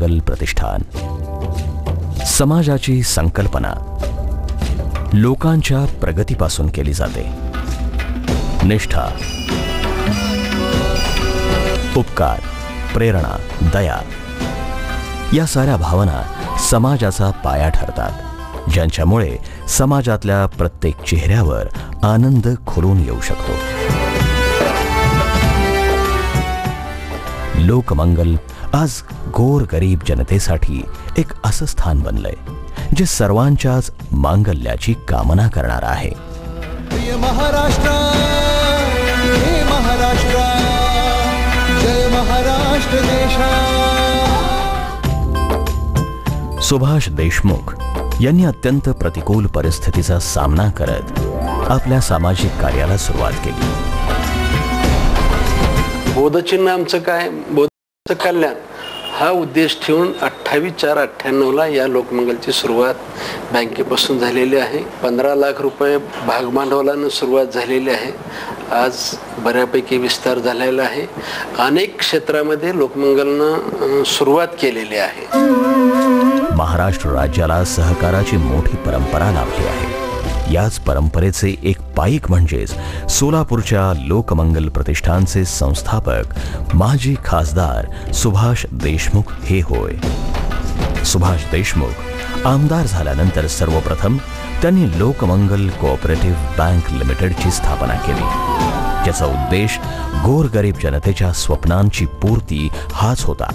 लोकमंगल प्रतिष्ठान. समाजाची संकल्पना लोकांच्या प्रगतीपासून केली जाते. निष्ठा, उपकार, प्रेरणा, दया या साऱ्या भावना समाजाचा पाया ठरतात, ज्यांच्यामुळे समाजातल्या प्रत्येक चेहऱ्यावर आनंद खुलून येऊ शकतो. लोकमंगल आज गोर गरीब जनतेसाठी एक असं स्थान बनलंय जे सर्वांच्याच मांगल्याची कामना करणार आहे. महाराष्ट्र, हे महाराष्ट्र, जय महाराष्ट्र देशा. सुभाष देशमुख यांनी अत्यंत प्रतिकूल परिस्थितीचा सामना करत आपल्या सामाजिक कार्याला सुरुवात केली. बोधचिन्ह आमचं काय, बोधचं कल्याण हा उद्देश ठेवून 28/4/98ला या लोकमंगलची सुरुवात बँकेपासून झालेली आहे. 15 लाख रुपये भागभांडवलानं सुरुवात झालेली आहे. आज बऱ्यापैकी विस्तार झालेला आहे. अनेक क्षेत्रामध्ये लोकमंगलनं सुरुवात केलेली आहे. महाराष्ट्र राज्याला सहकाराची मोठी परंपरा लाभली आहे. याच परंपरेचे एक पाईक म्हणजेच सोलापूरच्या लोकमंगल प्रतिष्ठानचे संस्थापक माजी खासदार सुभाष देशमुख हे होय. सुभाष देशमुख आमदार झाल्यानंतर सर्वप्रथम त्यांनी लोकमंगल कोऑपरेटिव्ह बँक लिमिटेडची स्थापना केली, ज्याचा उद्देश गोरगरीब जनतेच्या स्वप्नांची पूर्ती हाच होता.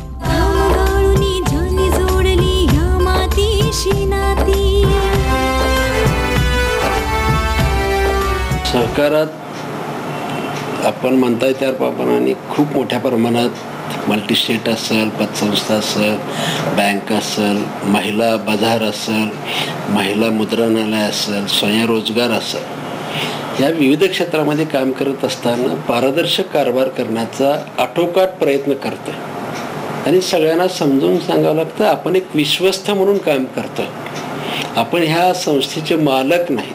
सहकारात आपण म्हणताय त्याप्रमाणे खूप मोठ्या प्रमाणात मल्टीस्टेट असेल, पतसंस्था असेल, बँक असेल, महिला बाजार असेल, महिला मुद्रणालय असेल, स्वयंरोजगार असेल, या विविध क्षेत्रामध्ये काम करत असताना पारदर्शक कारभार करण्याचा आटोकाट प्रयत्न करतोय. आणि सगळ्यांना समजून सांगावं लागतं आपण एक विश्वस्त म्हणून काम करतोय. आपण ह्या संस्थेचे मालक नाही,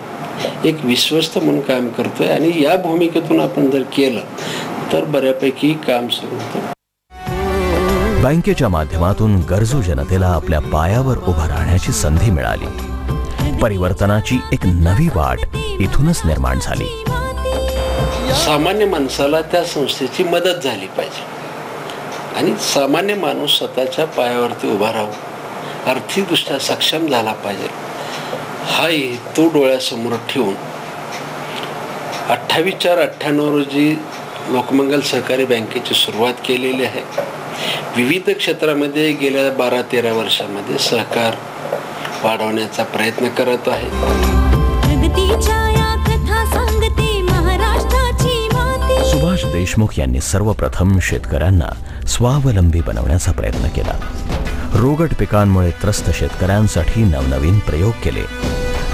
एक विश्वस्त म्हणून काम करतोय. आणि या भूमिकेतून आपण जर केलं तर बऱ्यापैकी काम सुरू होतं. बँकेच्या माध्यमातून गरजू जनतेला आपल्या पायावर उभं राहण्याची संधी मिळाली. परिवर्तनाची एक नवी वाट इथूनच निर्माण झाली. सामान्य माणसाला त्या संस्थेची मदत झाली पाहिजे आणि सामान्य माणूस स्वतःच्या पायावरती उभा राहून आर्थिकदृष्ट्या सक्षम झाला पाहिजे हा हेतू डोळ्यासमोर ठेवून 28/4/98 रोजी लोकमंगल सहकारी बँकेची सुरुवात केलेली आहे. विविध क्षेत्रामध्ये गेल्या 12-13 वर्षामध्ये सहकार वाढवण्याचा प्रयत्न करत आहे. सुभाष देशमुख यांनी सर्वप्रथम शेतकऱ्यांना स्वावलंबी बनवण्याचा प्रयत्न केला. रोगट पिकांमुळे त्रस्त शेतकऱ्यांसाठी नवनवीन प्रयोग केले.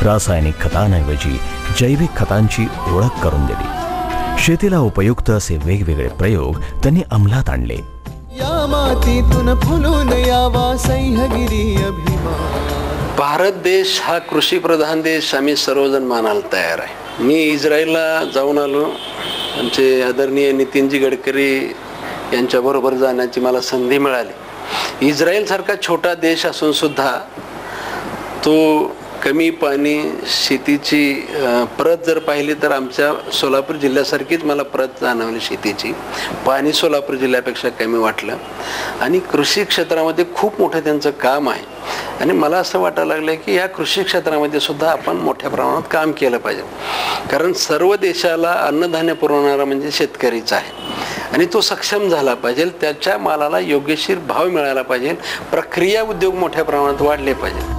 रासायनिक खतांऐवजी जैविक खतांची ओळख करून दिली. शेतीला उपयुक्त असे वेगवेगळे प्रयोग त्यांनी अंमलात आणले. या मातीतून फुलून यावा सह्यागिरी अभिमान. भारत देश हा कृषी प्रधान देश आम्ही सर्वजण मानायला तयार आहे. मी इस्रायलला जाऊन आलो. आमचे आदरणीय नितीनजी गडकरी यांच्याबरोबर जाण्याची मला संधी मिळाली. इस्रायल सारखा छोटा देश असून सुद्धा तो कमी पाणी शेतीची प्रत जर पाहिली तर आमच्या सोलापूर जिल्ह्यासारखीच मला प्रत जाणवली. शेतीची पाणी सोलापूर जिल्ह्यापेक्षा कमी वाटलं आणि कृषी क्षेत्रामध्ये खूप मोठं त्यांचं काम आहे. आणि मला असं वाटायला लागलं की या कृषी क्षेत्रामध्ये सुद्धा आपण मोठ्या प्रमाणात काम केलं पाहिजे. कारण सर्व देशाला अन्नधान्य पुरवणारा म्हणजे शेतकरीच आहे आणि तो सक्षम झाला पाहिजे. त्याच्या मालाला योग्यशीर भाव मिळाला पाहिजे. प्रक्रिया उद्योग मोठ्या प्रमाणात वाढले पाहिजे.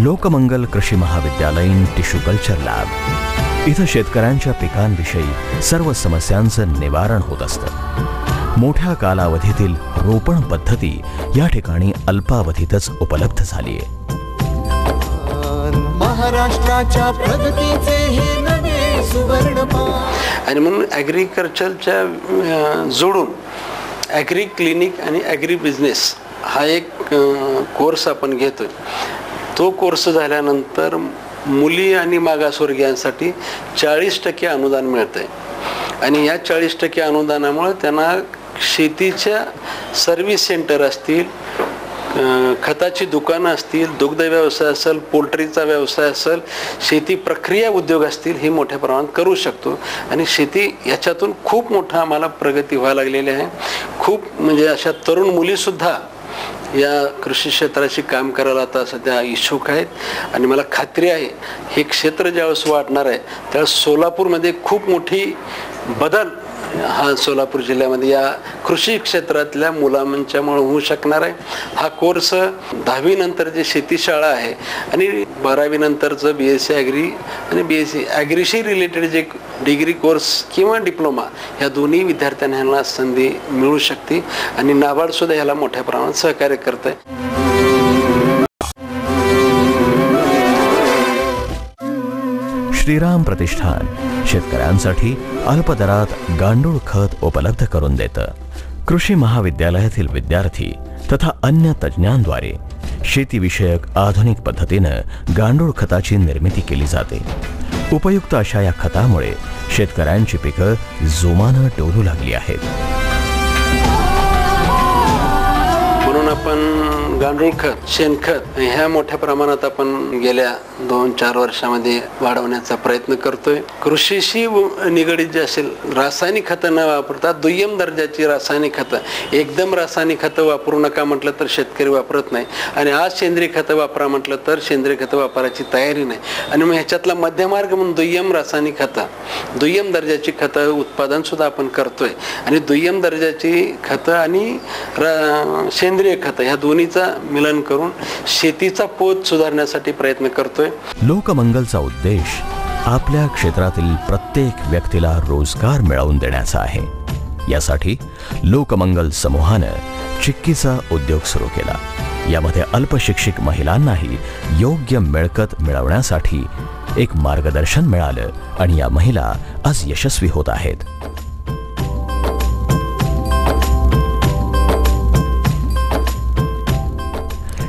लोकमंगल कृषी महाविद्यालयीन टिश्यू कल्चर लॅब इथं शेतकऱ्यांच्या पिकांविषयी सर्व समस्यांचं निवारण होत असतं. मोठ्या कालावधीतील रोपण पद्धती या ठिकाणी अल्पावधीतच उपलब्ध झालीये. महाराष्ट्राच्या प्रगतीचे हे नवे सुवर्णपान. आणि म्हणून ॲग्रिकल्चरच्या जोडून ॲग्री क्लिनिक आणि ॲग्री बिझनेस हा एक कोर्स आपण घेतोय. तो कोर्स झाल्यानंतर मुली आणि मागासवर्गीयांसाठी 40% अनुदान मिळतंय आणि या 40% अनुदानामुळे त्यांना शेतीच्या सर्व्हिस सेंटर असतील, खताची दुकानं असतील, दुग्ध व्यवसाय असेल, पोल्ट्रीचा व्यवसाय असेल, शेती प्रक्रिया उद्योग असतील, हे मोठ्या प्रमाणात करू शकतो. आणि शेती याच्यातून खूप मोठा आम्हाला प्रगती व्हायला लागलेली आहे. खूप म्हणजे अशा तरुण मुलीसुद्धा या कृषी क्षेत्राशी काम करायला आता सध्या इच्छुक आहेत. आणि मला खात्री आहे हे क्षेत्र ज्यावेळेस वाढणार आहे त्यावेळेस सोलापूरमध्ये खूप मोठी बदल हा सोलापूर जिल्ह्यामध्ये या कृषी क्षेत्रातल्या मुलांच्यामुळे होऊ शकणार आहे. हा कोर्स 10वी नंतर जे शेतीशाळा आहे आणि 12वी नंतरचं BSc ॲग्री आणि BSc ॲग्रीशी रिलेटेड जे डिग्री कोर्स किंवा डिप्लोमा ह्या दोन्ही विद्यार्थ्यांना ह्यांना संधी मिळू शकते. आणि नाबार्डसुद्धा ह्याला मोठ्या प्रमाणात सहकार्य करत आहे. श्रीराम प्रतिष्ठान शेतकऱ्यांसाठी अल्प दरात गांडूळ खत उपलब्ध करून देतं. कृषी महाविद्यालयातील विद्यार्थी तथा अन्य तज्ज्ञांद्वारे शेतीविषयक आधुनिक पद्धतीनं गांडूळ खताची निर्मिती केली जाते. उपयुक्त अशा या खतामुळे शेतकऱ्यांची पिकं जोमानं डोलू लागली आहेत. म्हणून आपण गांडूळ खत, शेणखत ह्या मोठ्या प्रमाणात आपण गेल्या 2-4 वर्षामध्ये वाढवण्याचा प्रयत्न करतोय. कृषीशी निगडीत जे असेल रासायनिक खतं न वापरता दुय्यम दर्जाची रासायनिक खतं, एकदम रासायनिक खतं वापरू नका म्हटलं तर शेतकरी वापरत नाही. आणि आज सेंद्रिय खतं वापरा म्हटलं तर सेंद्रिय खतं वापरायची तयारी नाही. आणि मग ह्याच्यातला मध्यमार्ग म्हणून दुय्यम रासायनिक खतं, दुय्यम दर्जाची खतं उत्पादन सुद्धा आपण करतोय. आणि दुय्यम दर्जाची खतं आणि सेंद्रिय खतं ह्या दोन्हीचा मिलन करून शेतीचा पोत सुधारण्यासाठी प्रयत्न करतोय. लोकमंगलचा उद्देश आपल्या क्षेत्रातील प्रत्येक व्यक्तीला रोजगार मिळवून देण्याचा आहे. यासाठी लोकमंगल समूहानं चिक्कीचा उद्योग सुरू केला. यामध्ये अल्पशिक्षित महिलांनाही योग्य मिळकत मिळवण्यासाठी एक मार्गदर्शन मिळालं आणि या महिला आज यशस्वी होत आहेत.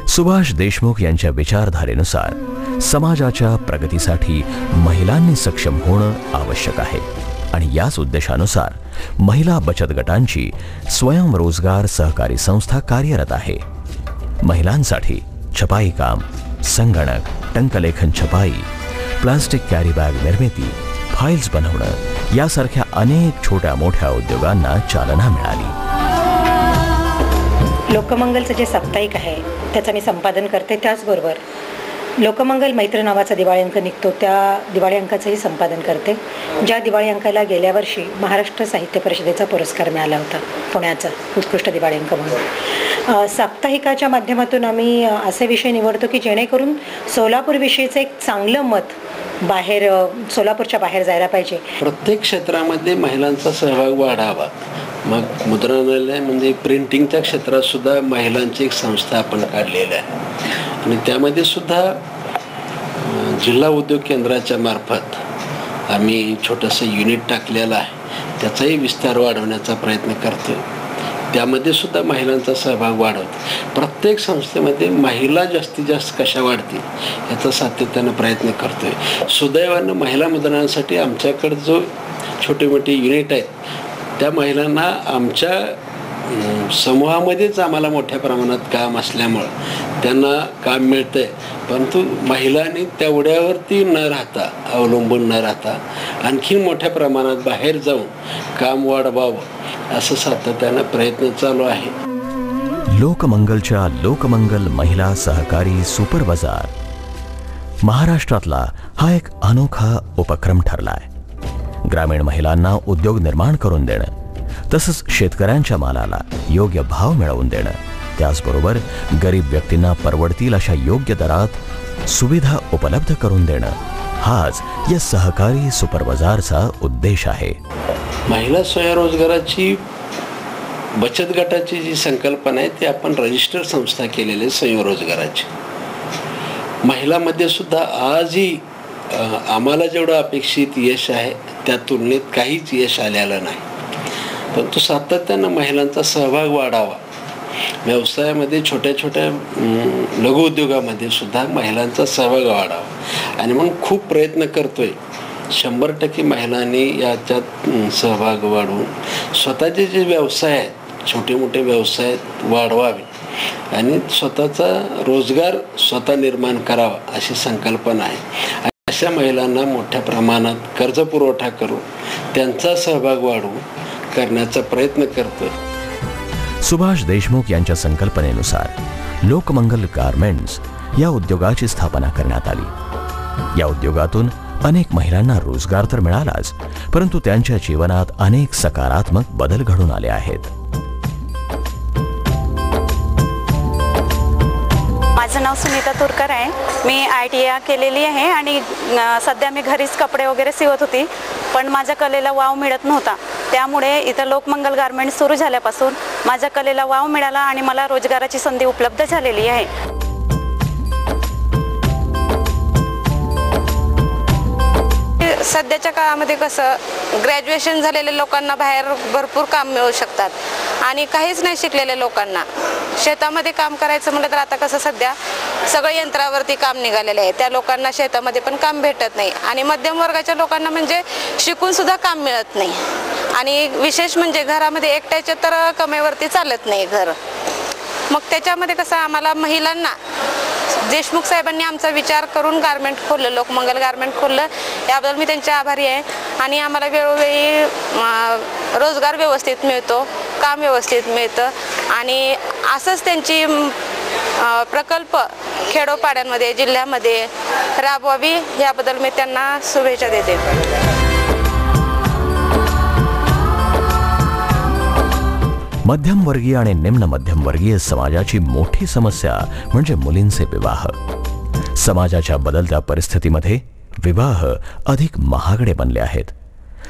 सुभाष देशमुख यांच्या विचारधारेनुसार समाजाच्या प्रगतीसाठी महिलांनी सक्षम होणं आवश्यक आहे. आणि याच उद्देशानुसार महिला बचत गटांची स्वयंरोजगार सहकारी संस्था कार्यरत आहे. महिलांसाठी छपाई काम, संगणक, टंकलेखन छपाई, प्लास्टिक कॅरी बॅग निर्मिती, फाईल्स बनवणं यासारख्या अनेक छोट्या मोठ्या उद्योगांना चालना मिळाली. लोकमंगलचं जे साप्ताहिक आहे त्याचं मी संपादन करते. त्याचबरोबर लोकमंगल मैत्र नावाचा दिवाळी अंक निघतो, त्या दिवाळी अंकाचंही संपादन करते. ज्या दिवाळी अंकाला गेल्या वर्षी महाराष्ट्र साहित्य परिषदेचा पुरस्कार मिळाला होता, पुण्याचा उत्कृष्ट दिवाळी अंक म्हणून. साप्ताहिकाच्या माध्यमातून आम्ही असे विषय निवडतो की जेणेकरून सोलापूरविषयीचं एक चांगलं मत बाहेर, सोलापूरच्या बाहेर जायला पाहिजे. प्रत्येक क्षेत्रामध्ये महिलांचा सहभाग वाढावा. मग मुद्रणालय म्हणजे प्रिंटिंगच्या क्षेत्रात सुद्धा महिलांची एक संस्था आपण काढलेली आहे. आणि त्यामध्ये सुद्धा जिल्हा उद्योग केंद्राच्या मार्फत आम्ही छोटंसं युनिट टाकलेलं आहे. त्याचाही विस्तार वाढवण्याचा प्रयत्न करतो. त्यामध्ये सुद्धा महिलांचा सहभाग वाढवतो. प्रत्येक संस्थेमध्ये महिला जास्तीत जास्त कशा वाढतील याचा सातत्यानं प्रयत्न करतोय. सुदैवानं महिला मुद्रणासाठी आमच्याकडे जो छोटे मोठे युनिट आहेत त्या महिलांना आमच्या समूहामध्येच आम्हाला मोठ्या प्रमाणात काम असल्यामुळं त्यांना काम मिळतंय. परंतु महिलांनी तेवढ्यावरती न राहता, अवलंबून न राहता आणखीन मोठ्या प्रमाणात बाहेर जाऊन काम वाढवावं असं सातत्यानं प्रयत्न चालू आहे. लोकमंगलच्या लोकमंगल महिला सहकारी सुपर बाजार महाराष्ट्रातला हा एक अनोखा उपक्रम ठरलाय. ग्रामीण महिलांना उद्योग निर्माण करून देणं, तसंच शेतकऱ्यांच्या मालाला योग्य भाव मिळवून देणं, त्याचबरोबर गरीब व्यक्तींना परवडतील अशा योग्य दरात सुविधा उपलब्ध करून देणं हाच या सहकारी सुपर बाजारचा उद्देश आहे. महिला स्वयंरोजगाराची बचत गटाची जी संकल्पना आहे ती आपण रजिस्टर संस्था केलेली आहे स्वयंरोजगाराची. महिलांमध्ये सुद्धा आजही आम्हाला जेवढं अपेक्षित यश आहे त्या तुलनेत काहीच यश आलेलं नाही. परंतु सातत्यानं महिलांचा सहभाग वाढावा. व्यवसायामध्ये छोट्या छोट्या लघुउद्योगामध्ये सुद्धा महिलांचा सहभाग वाढावा. आणि मग खूप प्रयत्न करतोय. 100% महिलांनी याच्यात सहभाग वाढवून स्वतःचे जे व्यवसाय आहेत छोटे मोठे व्यवसाय वाढवावे आणि स्वतःचा रोजगार स्वतः निर्माण करावा अशी संकल्पना आहे. अशा महिलांना मोठ्या प्रमाणात कर्ज पुरवठा करू, त्यांचा सहभाग वाढवू करण्याचा प्रयत्न करतो. सुभाष देशमुख यांच्या संकल्पनेनुसार लोकमंगल गारमेंट्स या उद्योगाची स्थापना करण्यात आली. या उद्योगातून अनेक महिलांना रोजगार तर मिळालाच, परंतु त्यांच्या जीवनात अनेक सकारात्मक बदल घडून आले आहेत. माझं नाव सुनीता तुरकर आहे. मी ITI केलेली आहे आणि सध्या मी घरीच कपडे वगैरे सिवत होती, पण माझ्या कलेला वाव मिळत नव्हता. त्यामुळे इथं लोकमंगल गारमेंट सुरू झाल्यापासून माझ्या कलेला वाव मिळाला आणि मला रोजगाराची संधी उपलब्ध झालेली आहे. सध्याच्या काळामध्ये कसं ग्रॅज्युएशन झालेल्या लोकांना बाहेर भरपूर काम मिळू शकतात आणि काहीच नाही शिकलेल्या लोकांना शेतामध्ये काम करायचं म्हटलं तर आता कसं सध्या सगळं यंत्रावरती काम निघालेलं आहे. त्या लोकांना शेतामध्ये पण काम भेटत नाही आणि मध्यम वर्गाच्या लोकांना म्हणजे शिकून सुद्धा काम मिळत नाही आणि विशेष म्हणजे घरामध्ये एकट्याच्या तर कमेवरती चालत नाही घर. मग त्याच्यामध्ये कसं आम्हाला महिलांना देशमुख साहेबांनी आमचा विचार करून गारमेंट खोललं, लोकमंगल गारमेंट खोललं, याबद्दल मी त्यांचे आभारी आहे. आणि आम्हाला वेळोवेळी रोजगार व्यवस्थित मिळतो, काम व्यवस्थित मिळतं आणि असंच त्यांची प्रकल्प खेडोपाड्यांमध्ये जिल्ह्यामध्ये राबवावी याबद्दल मी त्यांना शुभेच्छा देते. मध्यमवर्गीय आणि निम्न मध्यमवर्गीय समाजाची मोठी समस्या म्हणजे मुलींचे विवाह. समाजाच्या बदलत्या परिस्थितीमध्ये विवाह अधिक महागडे बनले आहेत.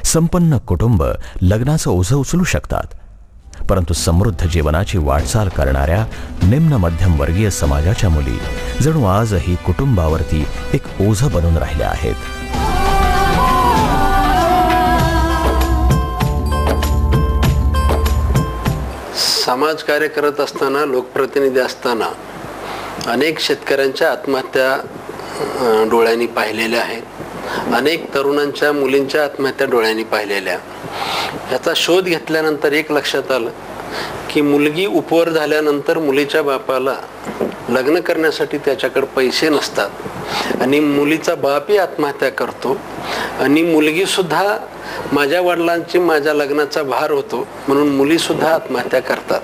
संपन्न कुटुंब लग्नाचं ओझं उचलू शकतात, परंतु समृद्ध जीवनाची वाटचाल करणाऱ्या निम्न मध्यमवर्गीय समाजाच्या मुली जणू आजही कुटुंबावरती एक ओझं बनून राहिल्या आहेत. समाजकार्य करत असताना, लोकप्रतिनिधी असताना अनेक शेतकऱ्यांच्या आत्महत्या डोळ्यांनी पाहिलेल्या आहेत. अनेक तरुणांच्या मुलींच्या आत्महत्या डोळ्यांनी पाहिलेल्या. याचा शोध घेतल्यानंतर एक लक्षात आलं की मुलगी उपवर झाल्यानंतर मुलीच्या बापाला लग्न करण्यासाठी त्याच्याकडे पैसे नसतात आणि मुलीचा बापही आत्महत्या करतो आणि मुलगीसुद्धा माझ्या वडिलांची माझ्या लग्नाचा भार होतो म्हणून मुलीसुद्धा आत्महत्या करतात.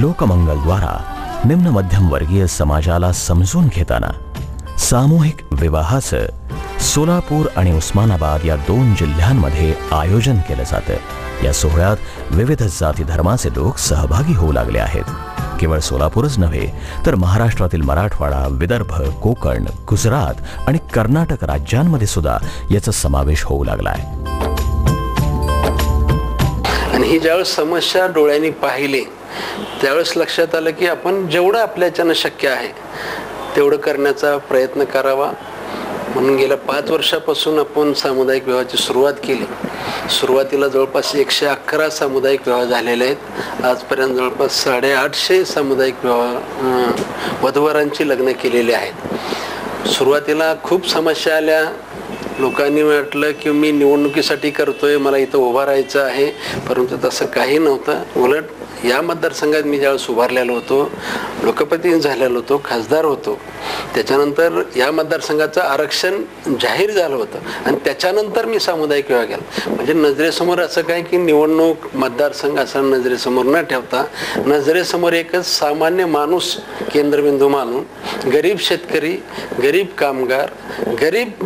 लोकमंगलद्वारा निम्न मध्यमवर्गीय समाजाला समजून घेताना सामूहिक विवाहाचं सोलापूर आणि उस्मानाबाद या 2 जिल्ह्यांमध्ये आयोजन केलं जातं. या सोहळ्यात विविध जाती धर्माचे लोक सहभागी होऊ लागले आहेत. केवळ सोलापूरच नव्हे तर महाराष्ट्रातील मराठवाडा, विदर्भ, कोकण, गुजरात आणि कर्नाटक राज्यांमध्ये सुद्धा याचा समावेश होऊ लागलाय. आणि ही ज्यावेळेस समस्या डोळ्यांनी पाहिली त्यावेळेस लक्षात आलं की आपण जेवढं आपल्याच्यानं शक्य आहे तेवढं करण्याचा प्रयत्न करावा. म्हणून गेल्या 5 वर्षापासून आपण सामुदायिक विवाहाची सुरुवात केली. सुरुवातीला जवळपास 111 सामुदायिक विवाह झालेले आहेत. आजपर्यंत जवळपास 850 सामुदायिक विवाह वधूवरांची लग्न केलेली आहेत. सुरुवातीला खूप समस्या आल्या. लोकांनी म्हटलं की मी निवडणुकीसाठी करतोय, मला इथं उभं राहायचं आहे, परंतु तसं काही नव्हतं. उलट या मतदारसंघात मी ज्यावेळेस उभारलेलो होतो, लोकप्रतिनिधी झालेलो होतो, खासदार होतो, त्याच्यानंतर या मतदारसंघाचं आरक्षण जाहीर झालं होतं आणि त्याच्यानंतर मी सामुदायिक विवाह केला. म्हणजे नजरेसमोर असं काय की निवडणूक मतदारसंघ असं नजरेसमोर न ठेवता नजरेसमोर एकच सामान्य माणूस केंद्रबिंदू मानून गरीब शेतकरी, गरीब कामगार,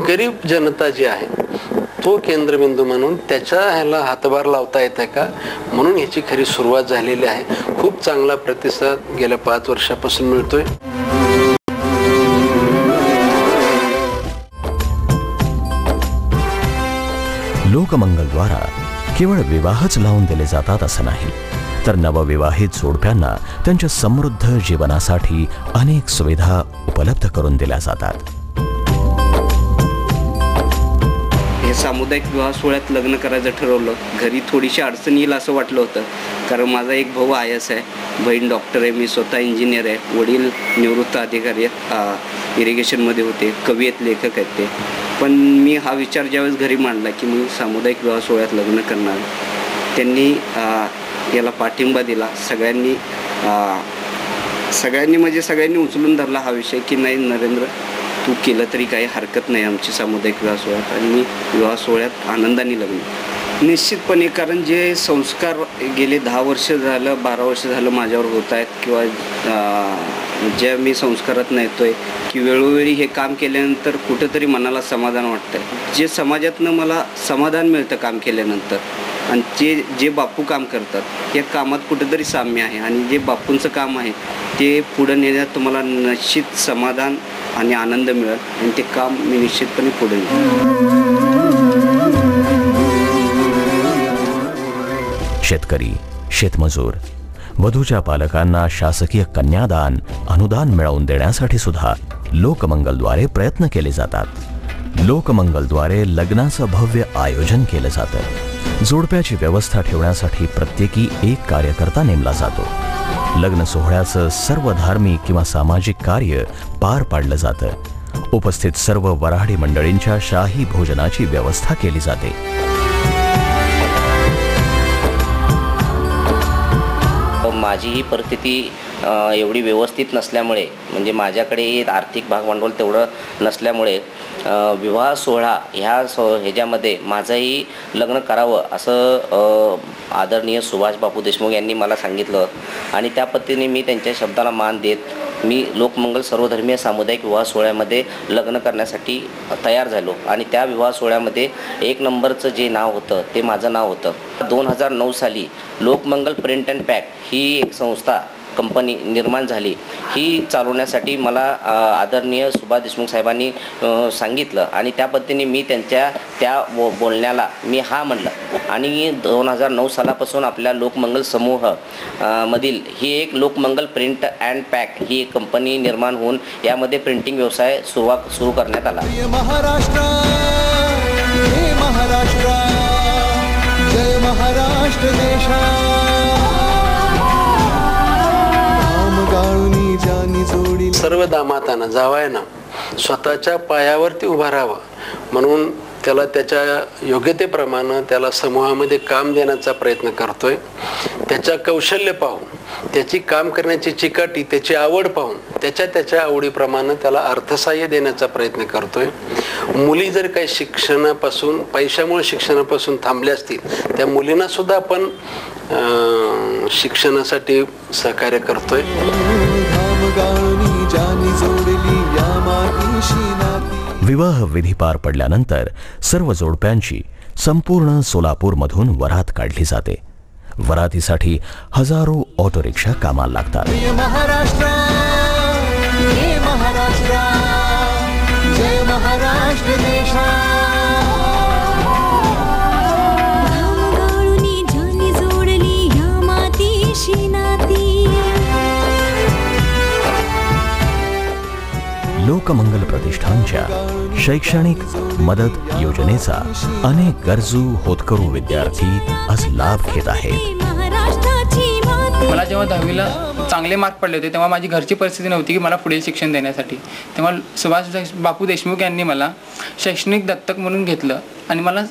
गरीब जनता जी आहे तो केंद्रबिंदू म्हणून त्याच्या ह्याला हातभार लावता येतं का म्हणून ह्याची खरी सुरुवात झालेली आहे. खूप चांगला प्रतिसाद गेल्या 5 वर्षापासून मिळतोय. लोकमंगलद्वारा केवळ विवाहच लावून दिले जातात असं नाही, तर नवविवाहित जोडप्यांना त्यांच्या समृद्ध जीवनासाठी अनेक सुविधा उपलब्ध करून दिल्या जातात. सामुदायिक विवाह सोहळ्यात लग्न करायचं ठरवलं. घरी थोडीशी अडचण येईल असं वाटलं होतं, कारण माझा एक भाऊ IAS आहे, बहीण डॉक्टर आहे, मी स्वतः इंजिनियर आहे, वडील निवृत्त अधिकारी इरिगेशनमध्ये होते, कवी आहेत, लेखक आहेत ते. पण मी हा विचार ज्यावेळेस घरी मांडला की मी सामुदायिक विवाह सोहळ्यात लग्न करणार, त्यांनी याला पाठिंबा दिला. सगळ्यांनी उचलून धरला हा विषय की नाही नरेंद्र, तू केलं तरी काही हरकत नाही आमची सामुदायिक विवाह सोहळ्यात. आणि मी विवाह सोहळ्यात आनंदाने लग्न. निश्चितपणे, कारण जे संस्कार गेले 10 वर्ष झालं 12 वर्ष झालं माझ्यावर होत आहेत किंवा ज्या मी संस्कारात येतोय की वेळोवेळी हे काम केल्यानंतर कुठंतरी मनाला समाधान वाटतंय. जे समाजातनं मला समाधान मिळतं काम केल्यानंतर आणि जे बापू काम करतात या कामात कुठंतरी साम्य आहे. आणि जे बापूंचं काम आहे ते पुढं नेण्यात तुम्हाला निश्चित समाधान आणि आनंद मिळेल आणि ते काम मी निश्चितपणे पुढे नेईन. शेतकरी, शेतमजूर, वधूच्या पालकांना शासकीय कन्यादान अनुदान मिळवून देण्यासाठी सुद्धा लोकमंगलद्वारे प्रयत्न केले जातात. लोकमंगलद्वारे लग्नाचं भव्य आयोजन केलं जातं. जोडप्याची व्यवस्था ठेवण्यासाठी प्रत्येकी एक कार्यकर्ता नेमला जातो. लग्न सोहळ्याचं सर्व धार्मिक किंवा सामाजिक कार्य पार पाडलं जातं. उपस्थित सर्व वऱ्हाडी मंडळींच्या शाही भोजनाची व्यवस्था केली जाते. माझी ही परिस्थिती एवढी व्यवस्थित नसल्यामुळे, म्हणजे माझ्याकडे आर्थिक भागभांडवल तेवढं नसल्यामुळे विवाह सोहळा ह्याच्यामध्ये माझंही लग्न करावं असं आदरणीय सुभाष बापू देशमुख यांनी मला सांगितलं. आणि त्या पद्धतीने मी त्यांच्या शब्दाला मान देत मी लोकमंगल सर्वधर्मीय सामुदायिक विवाह सोहळ्यामध्ये लग्न करण्यासाठी तयार झालो. आणि त्या विवाह सोहळ्यामध्ये 1 नंबरचं जे नाव होतं ते माझं नाव होतं. 2009 साली लोकमंगल प्रिंट अँड पॅक ही एक संस्था कंपनी निर्माण झाली. ही चालवण्यासाठी मला आदरणीय सुभाष देशमुख साहेबांनी सांगितलं आणि त्या पद्धतीने मी त्या बोलण्याला मी हा म्हणलं. आणि 2009 सालापासून आपल्या लोकमंगल समूह मधील ही एक लोकमंगल प्रिंट अँड पॅक ही एक कंपनी निर्माण होऊन यामध्ये प्रिंटिंग व्यवसाय सुरू करण्यात आला. महाराष्ट्र, हे महाराष्ट्र, जय महाराष्ट्र देशा. सर्व दामातांना जावयानं स्वतःच्या पायावरती उभा राहावं म्हणून त्याला त्याच्या योग्यतेप्रमाणे त्याला समूहामध्ये काम देण्याचा प्रयत्न करतोय. त्याच्या कौशल्य पाहून, त्याची काम करण्याची चिकाटी, त्याची आवड पाहून त्याच्या आवडीप्रमाणे त्याला अर्थसहाय्य देण्याचा प्रयत्न करतोय. मुली जर काही शिक्षणापासून, पैशामुळे शिक्षणापासून थांबल्या असतील त्या मुलींना सुद्धा आपण शिक्षणासाठी सहकार्य करतोय. विवाह विधी पार पडल्यानंतर सर्व जोडप्यांची संपूर्ण सोलापूरमधून वरात काढली जाते. वरातीसाठी हजारो ऑटो रिक्षा कामाला लागतात. महाराष्ट्र, हे महाराष्ट्र, जय महाराष्ट्र देशा. लोकमंगल प्रतिष्ठानच्या शैक्षणिक मदत योजनेचा अनेक गरजू होतकरू विद्यार्थी आज लाभ घेत आहेत. मला जेव्हा 10वीला चांगले मार्क पडले होते तेव्हा माझी घरची परिस्थिती नव्हती की मला पुढील शिक्षण देण्यासाठी. तेव्हा सुभाष बापू देशमुख यांनी मला शैक्षणिक दत्तक म्हणून घेतलं आणि मला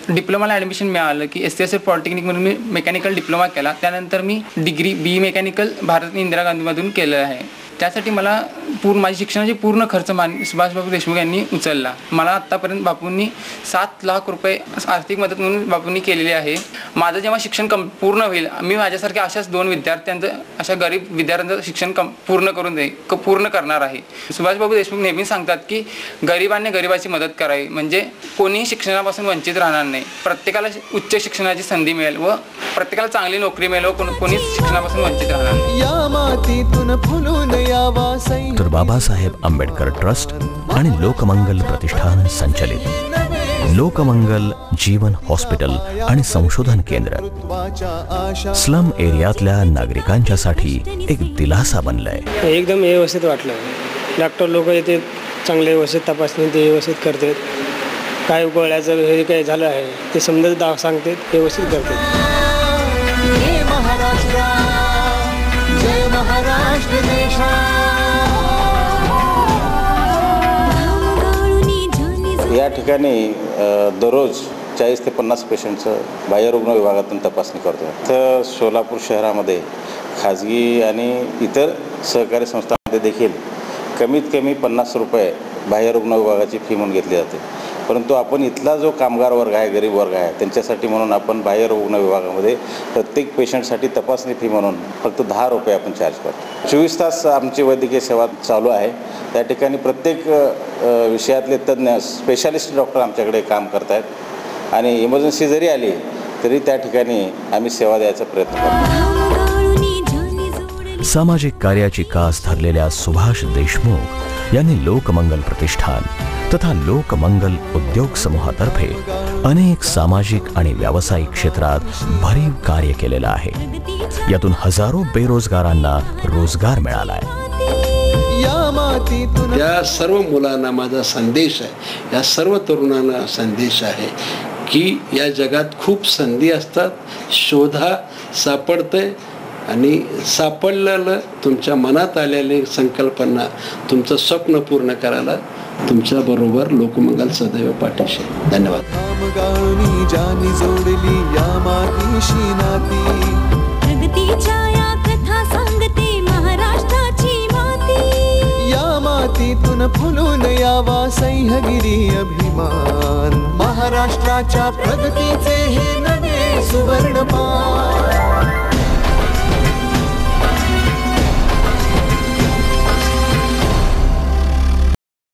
डिप्लोमाला ॲडमिशन मिळालं की SCSF पॉलिटेक्निकमधून मी मेकॅनिकल डिप्लोमा केला. त्यानंतर मी degree BE mechanical Bharat Indira गांधीमधून केलं आहे. त्यासाठी मला माझी शिक्षणाची पूर्ण खर्च सुभाष बापू देशमुख यांनी उचलला. मला आत्तापर्यंत बापूंनी 7 लाख रुपये आर्थिक मदत म्हणून बापूंनी केलेली आहे. माझं जेव्हा शिक्षण पूर्ण होईल मी माझ्यासारख्या अशाच 2 विद्यार्थ्यांचं, अशा गरीब विद्यार्थ्यांचं शिक्षण पूर्ण करणार आहे. सुभाष बापू देशमुख नेहमी सांगतात की गरिबांनी गरिबाची मदत करावी, म्हणजे कोणीही शिक्षणापासून वंचित राहणार नाही. प्रत्येकाला उच्च शिक्षणाची संधी मिळेल व प्रत्येकाला चांगली नोकरी मिळेल व कोणीच शिक्षणापासून वंचित राहणार नाही. या मातीतून फुलून तर बाबासाहेब आंबेडकर ट्रस्ट आणि लोकमंगल प्रतिष्ठान संचलित लोकमंगल जीवन हॉस्पिटल आणि संशोधन केंद्र स्लम एरियातल्या नागरिकांच्यासाठी एक दिलासा बनलाय. एकदम व्यवस्थित वाटलं. डॉक्टर लोक येते, चांगले व्यवस्थित तपासणी ते व्यवस्थित करतात. काय गोळ्याचं हे काय झालं आहे ते समजा सांगतात, व्यवस्थित करतात. महाराष्ट्र देशा. या ठिकाणी दररोज 40 ते 50 पेशंटचं बाह्यरुग्ण विभागातून तपासणी करतो. तर सोलापूर शहरामध्ये खाजगी आणि इतर सहकारी संस्थांमध्ये देखील कमीत कमी 50 रुपये बाह्यरुग्ण विभागाची फी म्हणून घेतली जाते. परंतु आपण इथला जो कामगार वर्ग आहे, गरीब वर्ग आहे, त्यांच्यासाठी म्हणून आपण बाह्यरुग्ण विभागामध्ये प्रत्येक पेशंटसाठी तपासणी फी म्हणून फक्त 10 रुपये आपण चार्ज करतो. 24 तास आमची वैद्यकीय सेवा चालू आहे. त्या ठिकाणी प्रत्येक विषयातले तज्ज्ञ स्पेशालिस्ट डॉक्टर आमच्याकडे काम करत आहेत आणि इमर्जन्सी जरी आली तरी त्या ठिकाणी आम्ही सेवा द्यायचा प्रयत्न करतो. सामाजिक कार्याची कास धरलेल्या सुभाष देशमुख यांनी लोकमंगल प्रतिष्ठान तथा लोकमंगल उद्योग समूहातर्फे अनेक सामाजिक आणि व्यावसायिक क्षेत्रात भरीव कार्य केलेलं आहे. यातून हजारो बेरोजगारांना रोजगार मिळालाय. या सर्व मुलांना माझा संदेश आहे, या सर्व तरुणांना संदेश आहे की या जगात खूप संधी असतात. शोधा, सापडतंय आणि सापडलेलं तुमच्या मनात आलेली संकल्पना, तुमचं स्वप्न पूर्ण करायला तुमच्या बरोबर लोकमंगल सदैव पाठीशी. धन्यवाद. जानी जोडली या मातीशी नाती, प्रगतीच्या या कथा सांगते महाराष्ट्राची माती. या मातीतून फुलून यावा सह्यागिरी अभिमान. महाराष्ट्राच्या प्रगतीचे हे नवे सुवर्णपान.